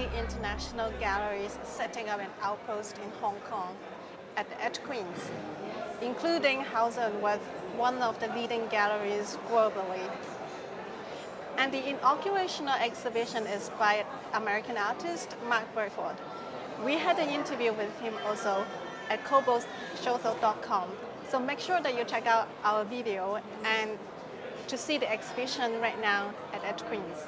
many international galleries setting up an outpost in Hong Kong at Queen's, including Hauser Wirth, one of the leading galleries globally. And the inaugurational exhibition is by American artist Mark Burford. We had an interview with him also at CoBo.com. So make sure that you check out our video and to see the exhibition right now at Queen's.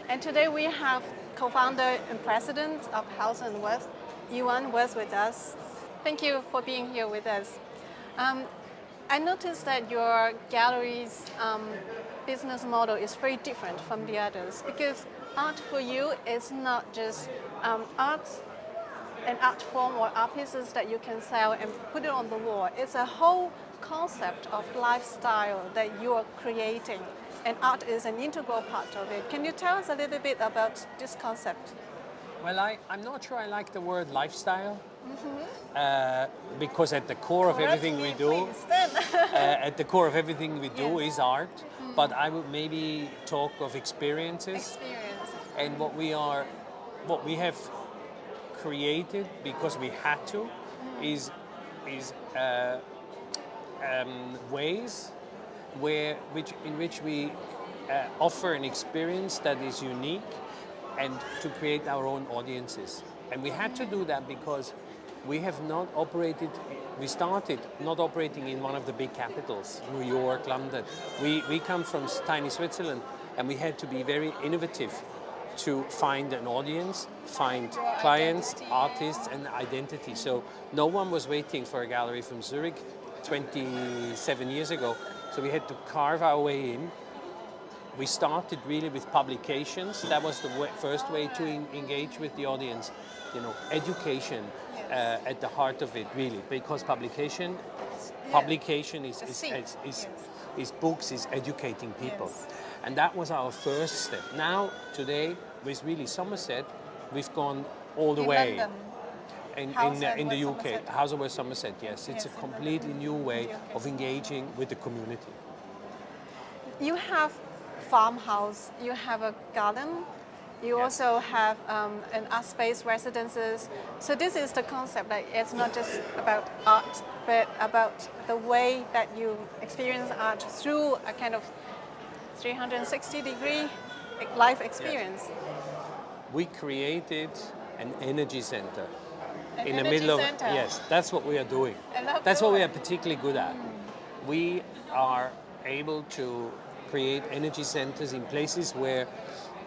And today we have co-founder and president of Hauser Wirth, Iwan Wirth, with us. Thank you for being here with us. I noticed that your gallery's business model is very different from the others because art for you is not just an art form or art pieces that you can sell and put it on the wall. It's a whole concept of lifestyle that you are creating, and art is an integral part of it. Can you tell us a little bit about this concept? Well, I'm not sure I like the word lifestyle, because at the core of everything we do, is art. But I would maybe talk of experiences. And what we have created because we had to is ways in which we offer an experience that is unique and to create our own audiences. And we had to do that because we started not operating in one of the big capitals, New York, London. We come from tiny Switzerland, and we had to be very innovative to find an audience, find clients, artists, and identity. So no one was waiting for a gallery from Zurich 27 years ago. So we had to carve our way in. We started really with publications. That was the first way to engage with the audience. You know, education at the heart of it, really, because publication is books, is educating people. Yes. And that was our first step. Now, today, with really Somerset, we've gone all the way. London. In the UK, Hauser Wirth Somerset, yes. It's a completely new way of engaging with the community. You have farmhouse, you have a garden, you also have an art space, residences. So this is the concept, like it's not just about art, but about the way that you experience art through a kind of 360-degree life experience. Yes. We created an energy center. Yes, that's what we are doing. That's what we are particularly good at. We are able to create energy centers in places where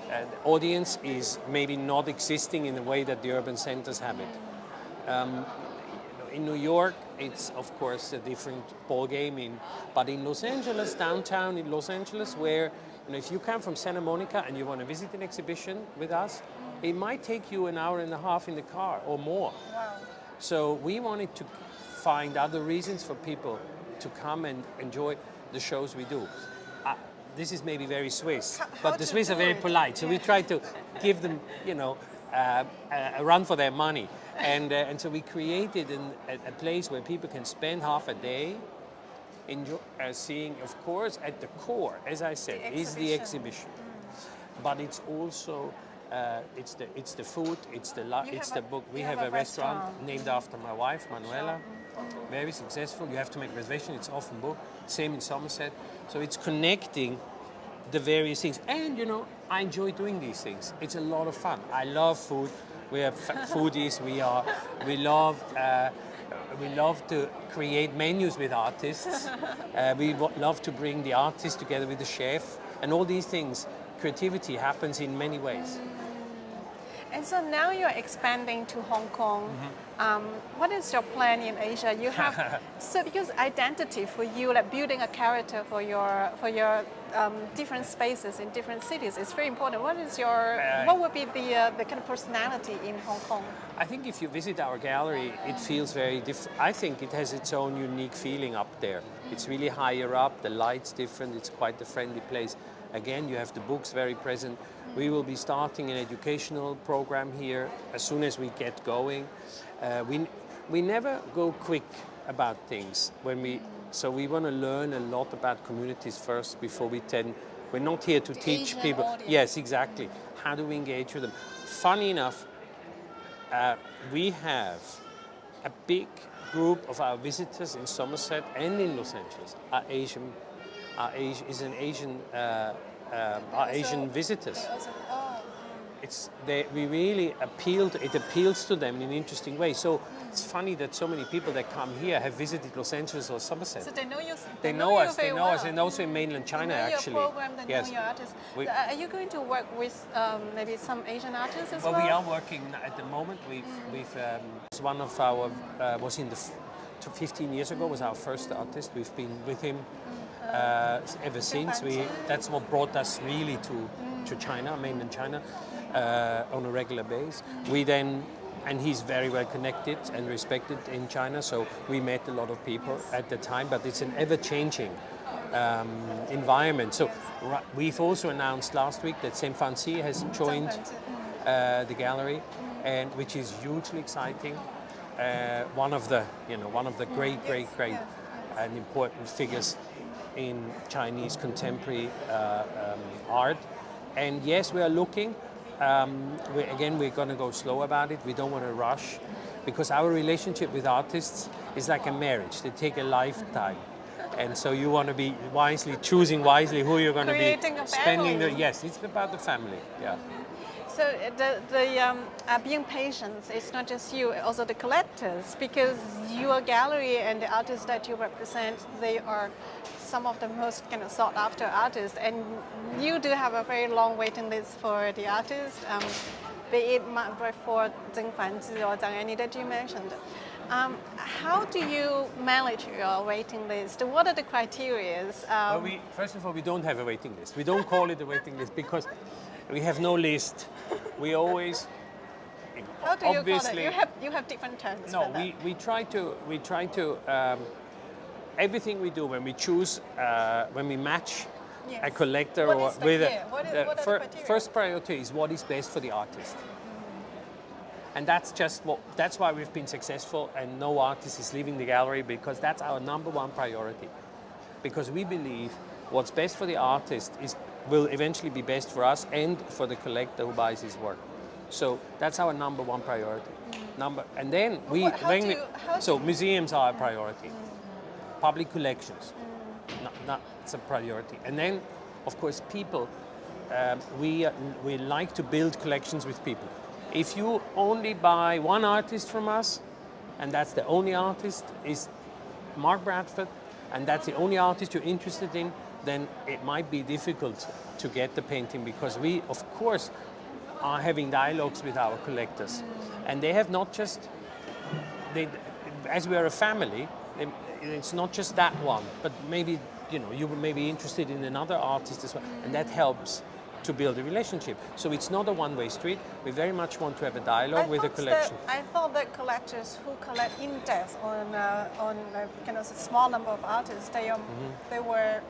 the audience is maybe not existing in the way that the urban centers have it. In New York, it's of course a different ball game. But in Los Angeles, downtown in Los Angeles, where if you come from Santa Monica and you want to visit an exhibition with us, it might take you an hour and a half in the car or more. Wow. So we wanted to find other reasons for people to come and enjoy the shows we do. This is maybe very Swiss, but the Swiss are very polite, so we try to give them, a run for their money. And so we created a place where people can spend half a day seeing, of course, at the core, as I said, is the exhibition. But it's also it's the food, it's the book. We have a restaurant named after my wife, Manuela. Very successful. You have to make reservation. It's often booked. Same in Somerset. So it's connecting the various things. And I enjoy doing these things. It's a lot of fun. I love food. We are foodies. We love to create menus with artists. We love to bring the artist together with the chef, and all these things. Creativity happens in many ways. And so now you're expanding to Hong Kong. What is your plan in Asia? You have because identity for you, like building a character for your different spaces in different cities, is very important. What would be the kind of personality in Hong Kong? I think if you visit our gallery, it feels very different. I think it has its own unique feeling up there. It's really higher up. The light's different. It's quite a friendly place. Again, you have the books very present. We will be starting an educational program here as soon as we get going. We never go quick about things so we want to learn a lot about communities first before we we're not here to teach Asian people. audience. Yes, exactly. how do we engage with them? Funny enough, we have a big group of our visitors in Somerset and in Los Angeles are Asian visitors. We really it appeals to them in an interesting way. So it's funny that so many people that come here have visited Los Angeles or Somerset. So they know you. They know us, and also in mainland China, actually. Your program, they know your artists. Are you going to work with maybe some Asian artists as well? Well, we are working at the moment. One of our was 15 years ago was our first artist. We've been with him ever since. That's what brought us really to China, mainland China, on a regular basis. And he's very well connected and respected in China, so we met a lot of people at the time, but it's an ever-changing environment. So we've also announced last week that Saint Fancy has joined the gallery, and which is hugely exciting. One of the great and important figures in Chinese contemporary art. And yes, we are looking. We're going to go slow about it. We don't want to rush, because our relationship with artists is like a marriage. They take a lifetime. And so you want to be choosing wisely who you're going to be spending. Yes, it's about the family. Yeah. So being patient, it's not just you, also the collectors, because your gallery and the artists that you represent, they are some of the most kind of sought after artists, and you do have a very long waiting list for the artists, be it for Zheng Fanzi or Zhang Annie that you mentioned. How do you manage your waiting list? What are the criteria? First of all, we don't have a waiting list. We don't call it a waiting list because we have no list. We always. How do you call it? You have different terms. No, we try to. Everything we do when we choose, when we match a collector first priority is what is best for the artist. And that's why we've been successful, and no artist is leaving the gallery, because that's our number one priority. Because we believe what's best for the artist will eventually be best for us and for the collector who buys his work. So that's our number one priority. And then museums are a priority. Public collections, it's a priority. And then, of course, people. We like to build collections with people. If you only buy one artist from us, and that's the only artist is Mark Bradford, and that's the only artist you're interested in, then it might be difficult to get the painting, because we, of course, are having dialogues with our collectors. And they have not just, as we are a family, it's not just that one, but maybe, you may be interested in another artist as well, and that helps to build a relationship. So it's not a one-way street. We very much want to have a dialogue with the collection. I thought that collectors who collect in depth on kind of a small number of artists, they were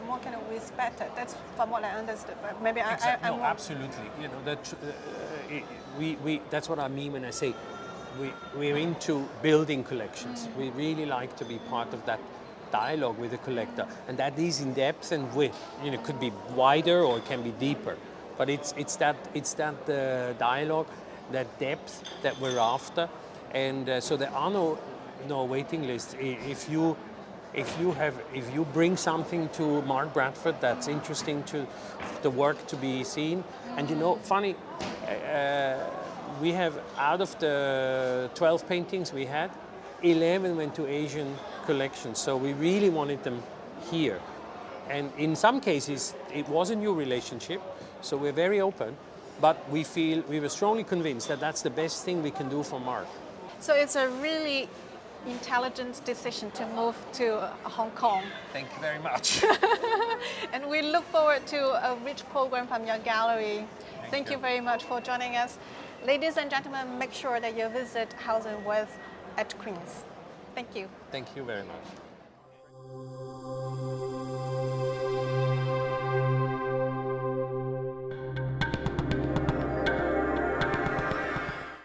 more kind of respected. That's from what I understood. But maybe I'm wrong. Absolutely. That's what I mean when I say we're into building collections. We really like to be part of that dialogue with the collector, and that is in depth and width. Could be wider or it can be deeper, but it's that dialogue, that depth that we're after, and so there are no waiting lists. If you bring something to Mark Bradford that's interesting to the work to be seen, and funny. We have, out of the 12 paintings we had, 11 went to Asian collections. So we really wanted them here. And in some cases, it was a new relationship. So we're very open. But we were strongly convinced that that's the best thing we can do for Mark. So it's a really intelligent decision to move to Hong Kong. Thank you very much. And we look forward to a rich program from your gallery. Thank you very much for joining us. Ladies and gentlemen, make sure that you visit Hauser Wirth at Queen's. Thank you. Thank you very much.